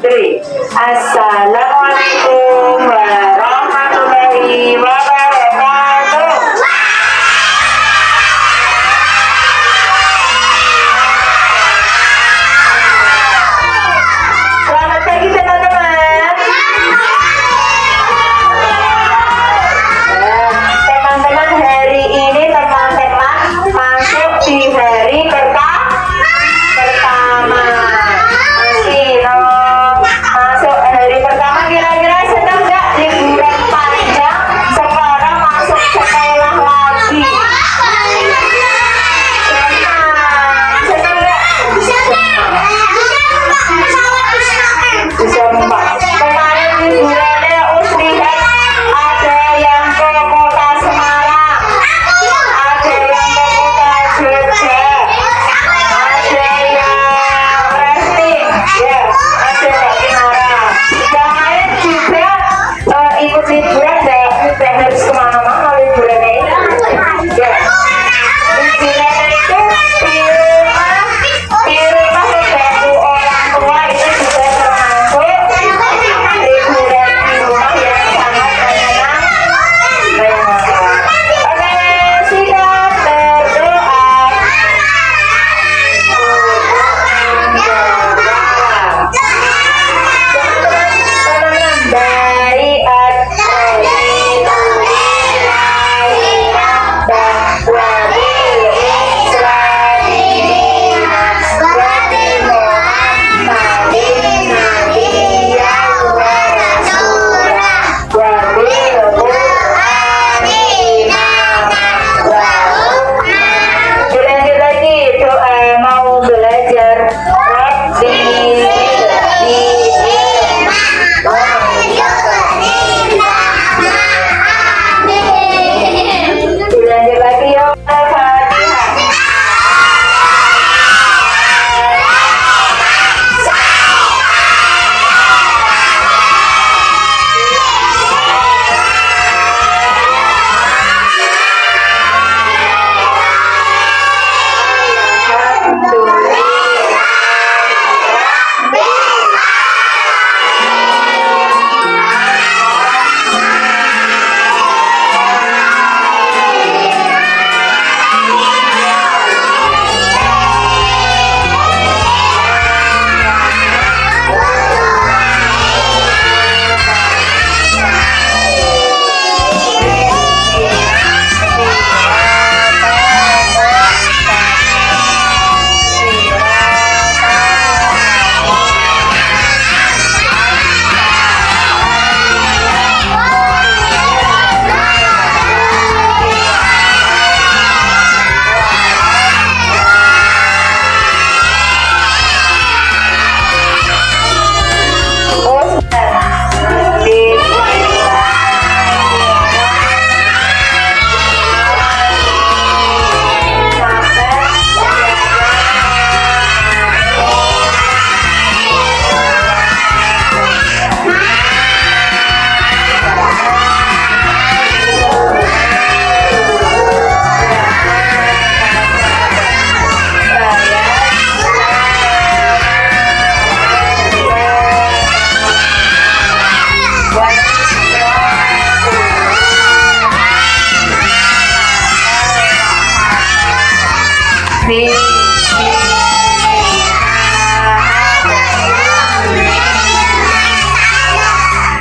three. Assalamualaikum warahmatullahi wabarakatuh. Selamat pagi teman-teman. Teman-teman, hari ini teman-teman masuk di hari pertama. Masih masuk hari pertama, kira-kira senang nggak liburan panjang? Sekarang masuk sekolah lagi. Senang nggak? Bisa Mbak. Kemarin liburannya lihat ada yang ke kota Semarang, ada yang ke kota Jogja, ada yang rafting, ya, ada Mbak Kinara. Yang lain juga ikut liburan, nggak harus kemana-mana liburannya ini. Ya, liburannya itu di rumah membantu orang tua, itu juga termasuk liburan di rumah yang sangat menyenangkan. Oke, siap berdoa. Lanjut lagi doa mau belajar. Lanjut lagi yuk.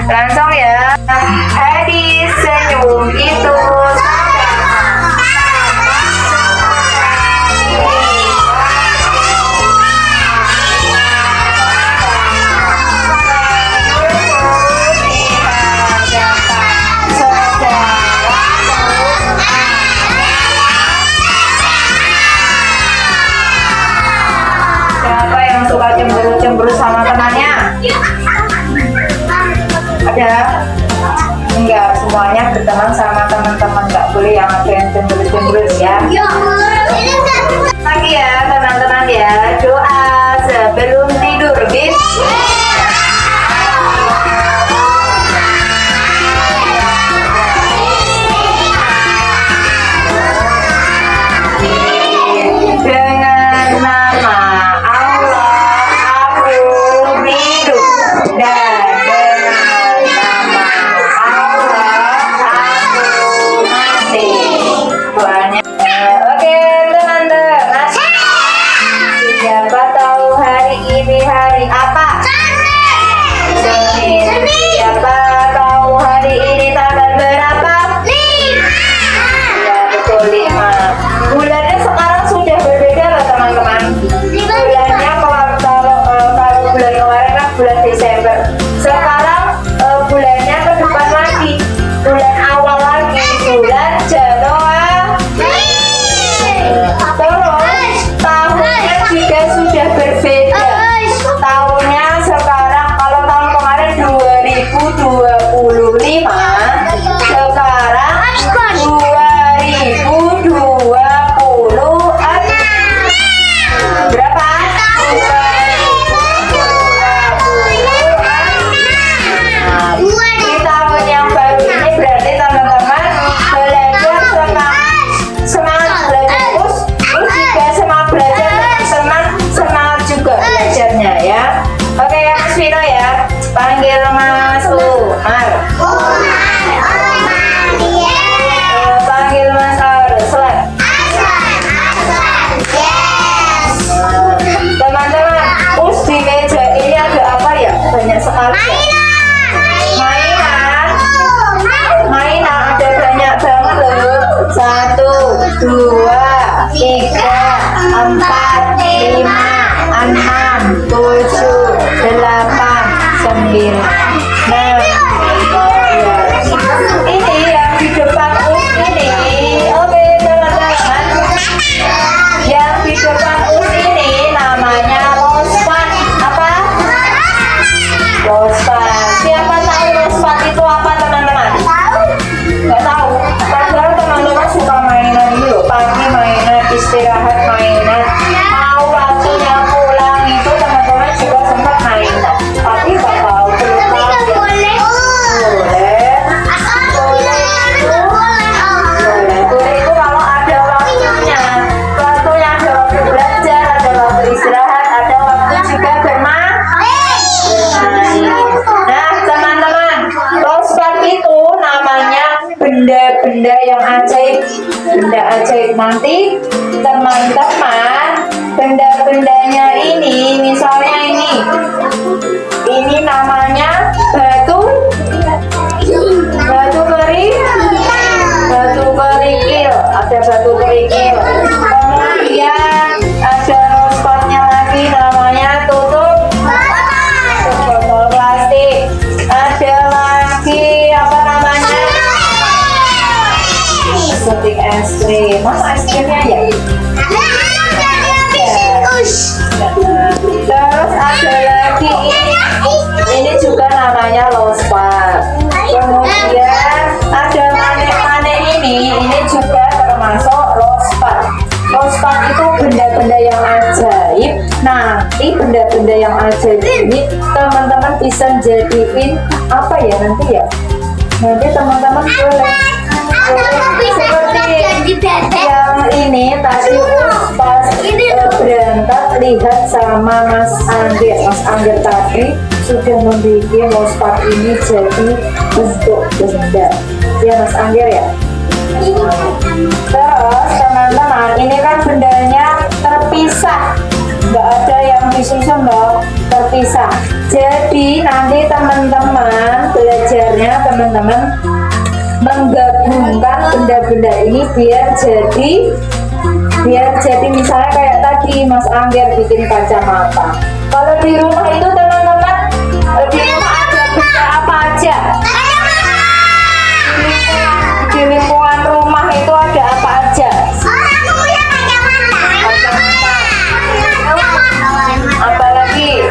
Langsung ya. Hadis senyum itu siapa yang suka cemburu-cemburu sama temannya? Ada? Enggak, semuanya berteman sama teman-teman, nggak boleh yang ada yang cemburu-cemburu ya. Lagi ya teman-teman ya, doa sebelum tidur. Dengan nama Allah aku hidup. ajaib. Nanti teman-teman benda-bendanya ini, misalnya ini namanya batu kerikil, ada batu kerikil. Kemudian ada spotnya lagi namanya tutup botol plastik. Ada lagi apa namanya? Suntik es krim. Masa es krimnya ya? Terus ada lagi ini juga namanya lospat. Kemudian ada manik-manik ini juga termasuk lospat. Lospat itu benda-benda yang ajaib. Nanti benda-benda yang ajaib ini teman-teman bisa jadiin apa ya nanti ya? Nanti teman-teman boleh seperti yang ini tadi pas berangkat lihat sama Mas Angger. Mas Angger tadi sudah membuat lospat ini jadi bentuk benda ya Mas Angger ya. Terus teman-teman ini kan bendanya terpisah, nggak ada yang disusun loh, terpisah. Jadi nanti teman-teman belajarnya menggabungkan benda-benda ini biar jadi misalnya kayak tadi Mas Angger bikin kacamata. Kalau di rumah itu teman-teman di rumah ada benda apa aja? Di lingkungan rumah itu ada apa aja? Apalagi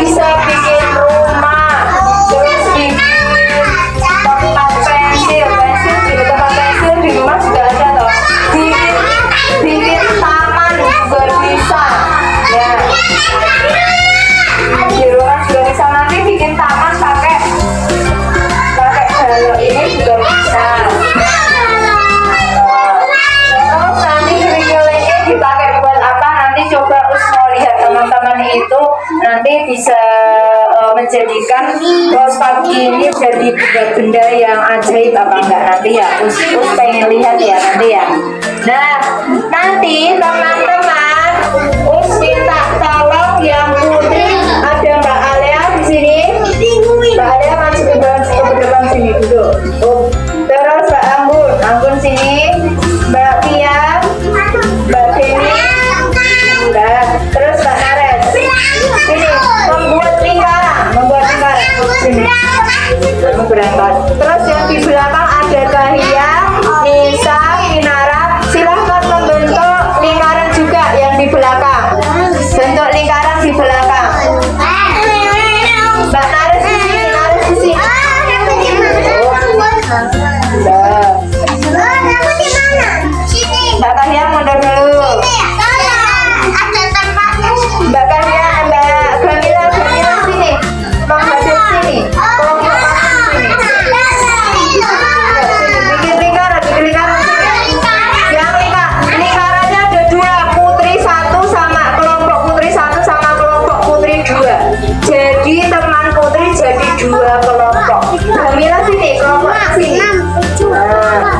bisa bikin rumah, terus bikin tempat pensil di tempat pensil di rumah juga ada loh. Bikin taman juga bisa ya. Di rumah juga bisa, nanti bikin taman pakai balok ini juga bisa. Terus nanti kerikilnya dipakai buat apa? Nanti coba Us mau lihat teman-teman itu nanti bisa menjadikan lospat ini jadi benda-benda yang ajaib apa enggak nanti ya. Us pengen lihat ya nanti ya. Nah nanti teman-teman Us minta tolong yang putri, ada Mbak Alia di sini. Mbak Alia masuk ke depan sini dulu. Terus Mbak Anggun sini, Mbak Pia, Mbak Deni, terus Mbak Nares sini membuat lingkaran sini. Berangkat. Terus yang di belakang ada Kahia, Nisa, Kinara. Silahkan membentuk lingkaran juga yang di belakang. Bentuk lingkaran di belakang. Mbak Nares di sini, Mbak Kahia mundur dulu. Mbak Kahia, Mbak Gamila sini. Bang Badir sini. Bikin lingkaran sini. Yang lingkarannya ada dua, putri satu sama kelompok putri satu sama kelompok putri dua. Jadi teman putri jadi dua kelompok. Gamila sini, kelompok sini. Nah,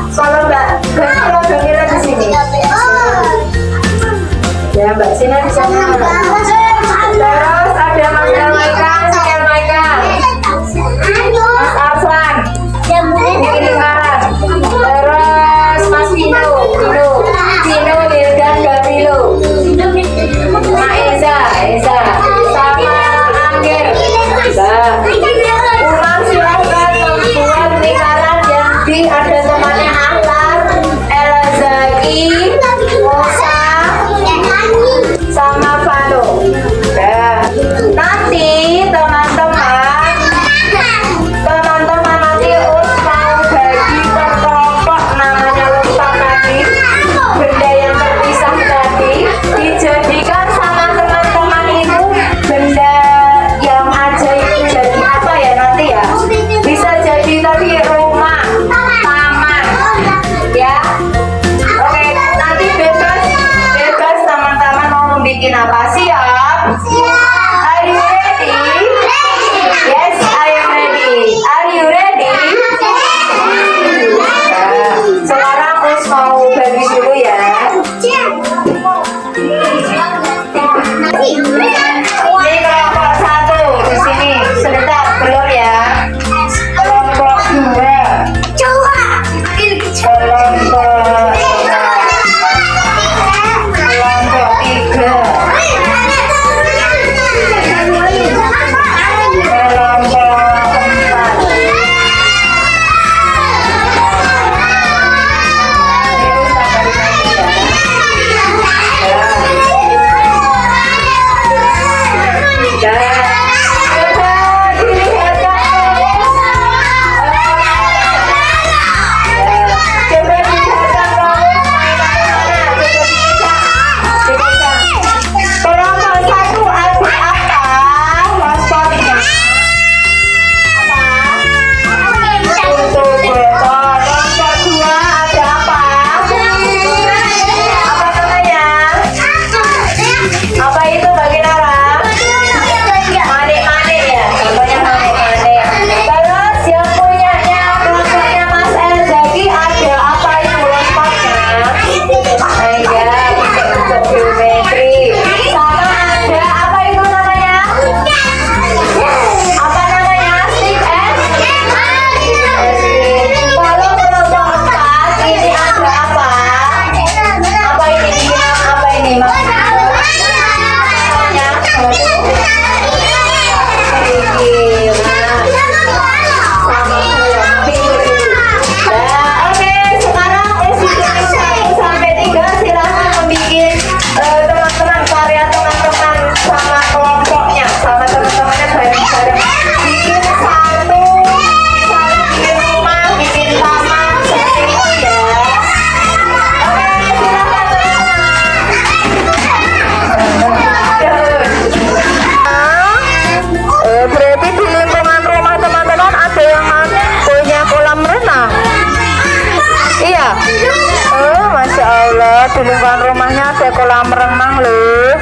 Oh, Masya Allah, di lingkungan rumahnya ada kolam renang loh.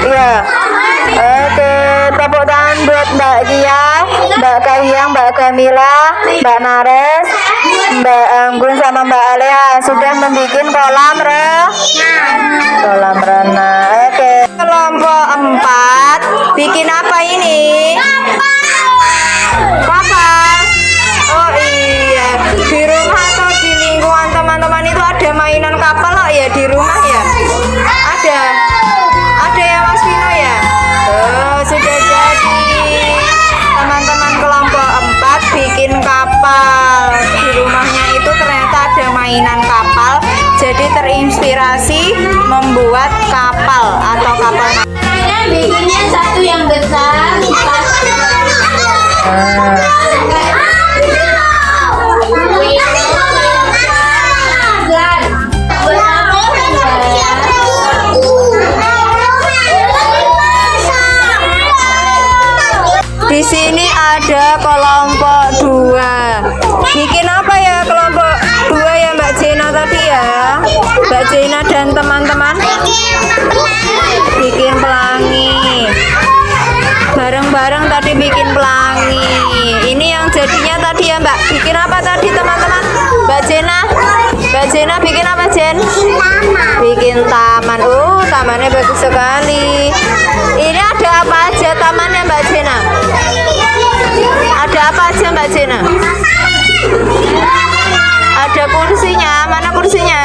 Iya. Oke, tepuk tangan buat Mbak Kia, Mbak Kahiyang, Mbak Kamila, Mbak Nares, Mbak Anggun sama Mbak Alea sudah membuat kolam renang. Oke, kelompok 4 bikin apa ini? Kapal. Oh iya, di rumah atau di lingkungan teman-teman itu ada mainan kapal loh ya di rumah ya? Ada ya Mas Vino ya? Oh, sudah jadi. Teman-teman kelompok 4 bikin kapal. Di rumahnya itu ternyata ada mainan kapal, jadi terinspirasi membuat kapal atau kapal. Bikinnya satu yang besar. Di sini ada kelompok 2. Bikin apa ya kelompok 2 ya Mbak Jena tadi ya? Mbak Jena dan teman-teman bikin pelangi. Bareng-bareng tadi bikin pelangi. Ini yang jadinya tadi ya Mbak. Bikin apa tadi teman-teman? Mbak Jena bikin apa Jen? Bikin taman. Oh, tamannya bagus sekali. Ini ada apa aja tamannya Mbak Jena? Ada apa aja Mbak Jena? Ada kursinya. Mana kursinya?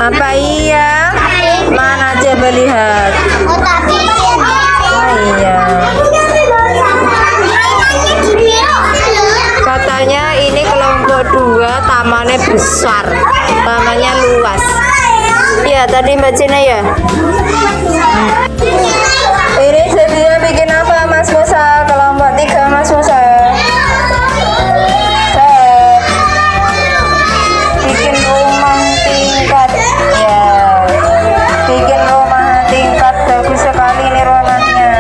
Apa iya? Mana coba lihat. Oh iya. Katanya ini kelompok 2 tamannya besar, tamannya luas. Ya tadi Mbak Cina ya. Ini jadinya bikin apa Mas Musa? Kelompok 3 Mas Musa. Bikin rumah tingkat. Ya. Bikin rumah tingkat, bagus sekali ini ruangannya.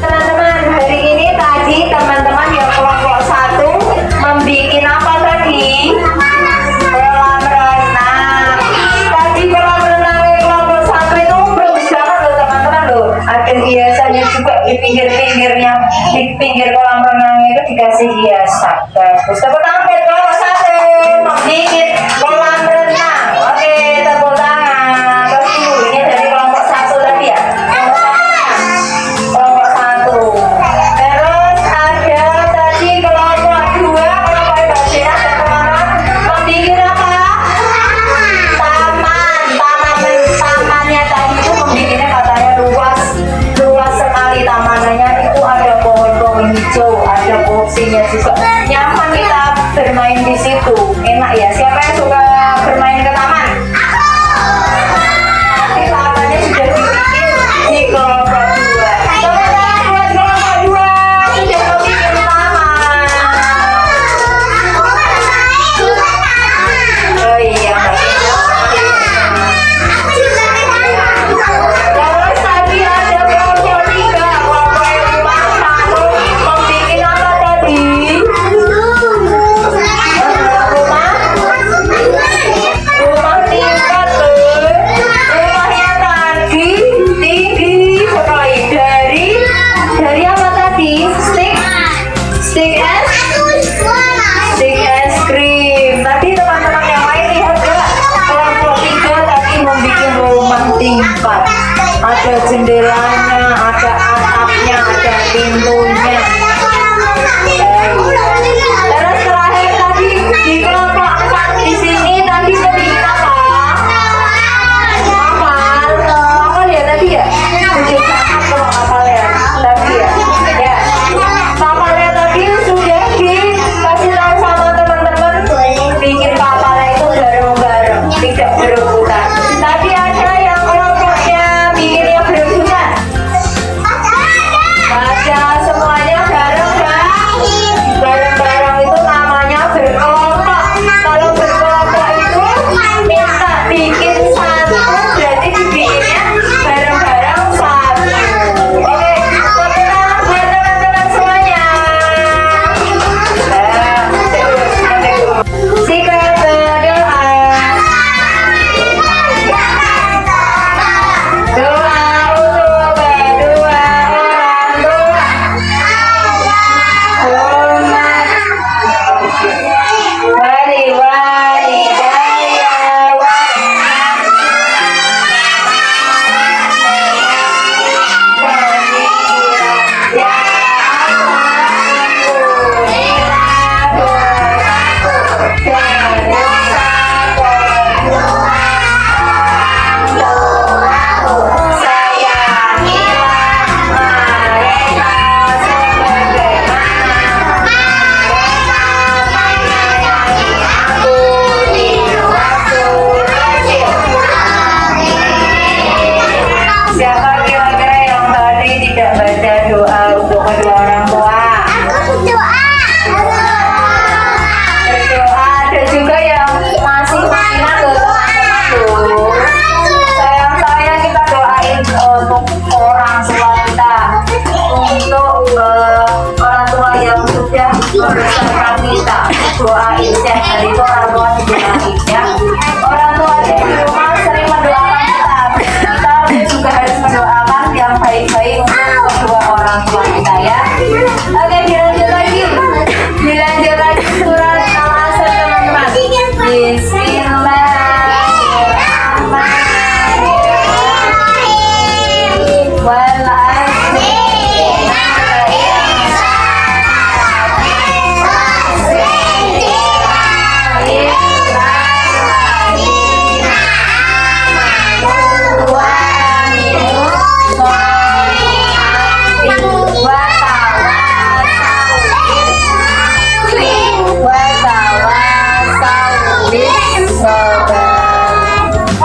Teman-teman, hari ini tadi teman-teman yang kelompok 1 membikin apa tadi? Kolam renang. Tadi kolam renang kelompok 1 itu bagus banget loh teman-teman loh. Ada hiasannya juga di pinggir-pinggirnya, di pinggir kolam renang itu dikasih hiasan. Bagus. Tepuk tangan buat kelompok 1 membikin kolam renang. Oke, tepuk tangan. Terus ini dari kelompok 1 tadi ya. Kelompok 1. Terus ada tadi kelompok 2, kelompok Mbak Jena dan teman-teman membikin apa? Tamannya tadi itu membikinnya katanya luas sekali tamannya, itu ada pohon-pohon hijau, ada kursinya juga, nyaman kita bermain di situ, enak ya. Siapa yang suka bermain ke taman? Nanti tamannya sudah dibikin di kelompok 2. Teman-teman buat kelompok 2 sudah membikin taman. Oh iya, terus tadi ada kelompok 3, kelompok yang rumah 1 membikin apa tadi? membesarkan kita. Doain setiap hari itu orang tua didoain ya. Orang tua di rumah sering mendoakan kita juga harus mendoakan yang baik-baik untuk kedua orang tua kita ya. Oke, dilanjut lagi surat Al-Asr teman-teman. Bismillahirrahmanirrahim. Wal 'asri.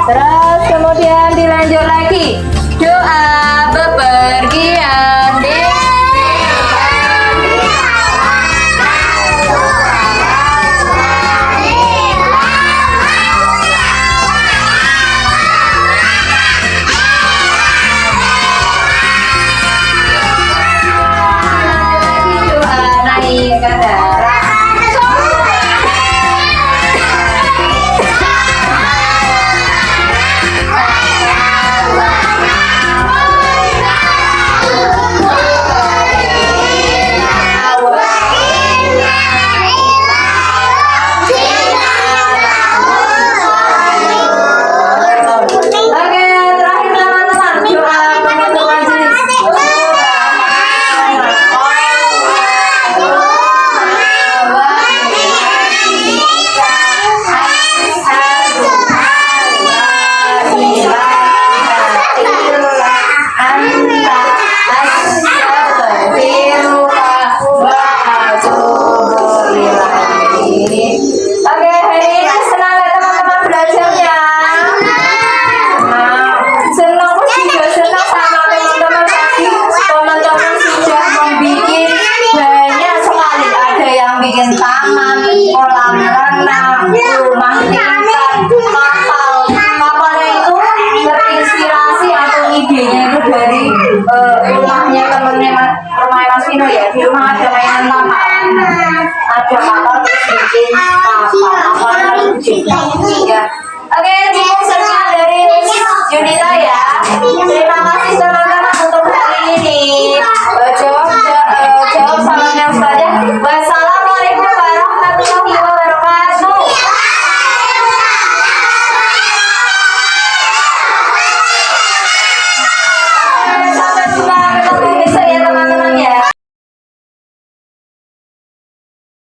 Terus kemudian dilanjut lagi doa bepergian doa naik ke darat. Oke, terakhir teman-teman, doa penutup majelis. Oke, hari ini senang ya teman-teman belajarnya. Senang juga senang sama teman-teman tadi. Teman-teman sudah membuat banyak sekali. Ada yang bikin taman, kolam renang, rumah tingkat, kapalnya itu terinspirasi atau idenya itu dari rumahnya temennya rumah Mas Vino ya. Di rumah ada mainan kapal, ada kapal terus bikin kapalnya lucu.